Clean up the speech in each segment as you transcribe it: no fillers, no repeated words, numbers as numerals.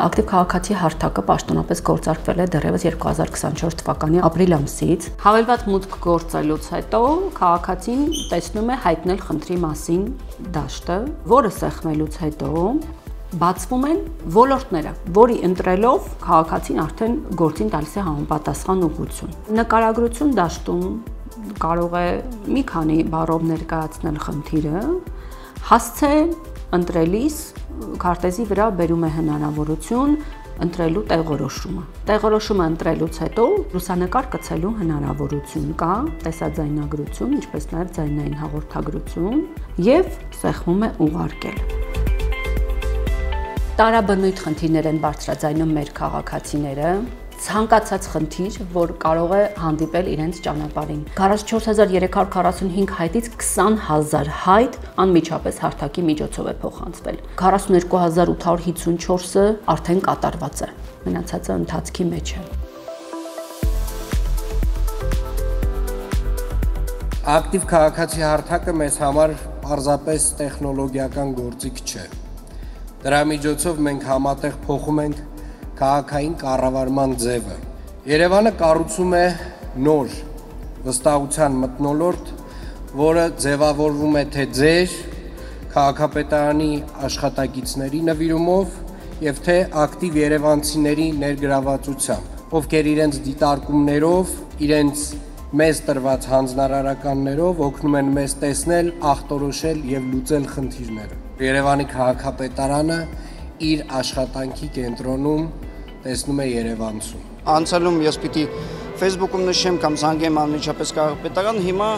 Ակտիվ քաղաքացի հարթակը պաշտոնապես գործարկվել է դեռևս 2024 թվականի ապրիլ ամսից։ Հավելված մուտք գործելուց հետո քաղաքացին տեսնում է հայտնել խնդրի մասին դաշտը, որը սեղմելուց հետո բացվում են ոլորտները, որի ընտրելով քաղաքացին արդեն գործին տալիս է համապատասխան ուղղություն։ Նկարագրություն դաշտում կարող է մի քանի բառով ներկայացնել խնդիրը, հասցե ընտրելիս քարտեզի վրա բերում է հնարավորություն ընտրելու տեղորոշումը։ Տեղորոշումը ընտրելուց հետո լուսանկար կցելու հնարավորություն կա, տեսաձայնագրություն, ինչպես նաև ձայնային հաղորդագրություն եւ սեղմում է ուղարկել։ Տարաբնույթ խնդիրներ են բարձրաձայնում մեր քաղաքացիները, ցանկացած խնդիր, որ կարող է հանդիպել իրենց ճանապարհին։ 44345 հայտից 20000 հայտ անմիջապես հարթակի միջոցով է փոխանցվել։ 42854-ը արդեն կատարված է, մնացածը ընթացքի մեջ է։ Ակտիվ քաղաքացի հարթակը մեզ համար պարզապես տեխնոլոգիական գործիք չէ։ Դրա միջոցով մենք համատեղ փոխում ենք քաղաքային կառավարման ձևը։ Երևանը կառուցում է նոր վստահության մթնոլորտ, որը ձևավորվում է թե ձեր քաղաքապետարանի աշխատակիցների նվիրումով եւ թե ակտիվ երևանցիների ներգրավվածությամբ, ովքեր իրենց դիտարկումներով, իրենց մեզ տրված հանձնարարականներով օգնում են մեզ տեսնել, ախտորոշել եւ լուծել խնդիրները։ Երևանի քաղաքապետարանը իր աշխատանքի կենտրոնում տեսնում է երևանցուն։ Անցյալում ես պիտի Facebook-ում նշեմ կամ զանգեմ անմիջապես քաղաքապետարան, հիմա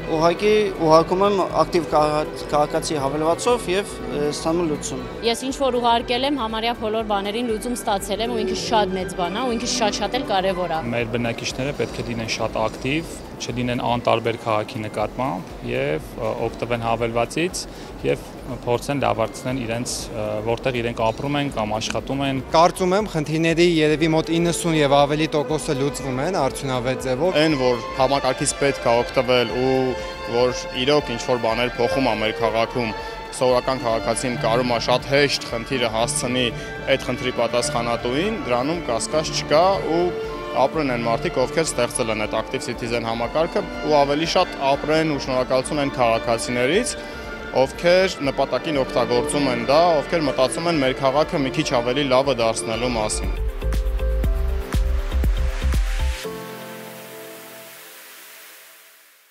ուղղակի ուղարկում եմ ակտիվ քաղաքացի հավելվածով եւ ստանում լուծում։ Ես ինչ որ ուղարկել եմ, համարյա բոլոր բաներին լուծում ստացել եմ ու ինքը շատ մեծ բան է ու ինքը շատ էլ կարեւոր է։ Մեր բնակիչները պետք է լինեն շատ ակտիվ, չլինեն անտարբեր քաղաքի նկատմամբ եւ օգտվեն հավելվածից եւ փորձեն լավացնել իրենց որտեղ իրենք ապրում են կամ աշխատում են։ Կարծում եմ խնդիրների երևի մոտ 90 եւ ավելի տոկոսը լուծվում են արդյունավետ ձևով։ Այն որ համակարգից պետք է օգտվել ու որ իրոք ինչ որ բաներ փոխում ա մեր քաղաքում, սովորական քաղաքացին կարում է շատ հեշտ խնդիրը հասցնի այդ խնդրի պատասխանատուին, դրանում կասկած չկա ու ապրեն են մարդիկ, ովքեր ստեղծել են այդ Active Citizen համակարգը ու ավելի շատ ապրեն ու շնորհակալություն են քաղաքացիներից, ովքեր նպատակին օգտագործում են դա, ովքեր մտածում են մեր քաղաքը մի քիչ ավելի լավը դարձնելու մասին։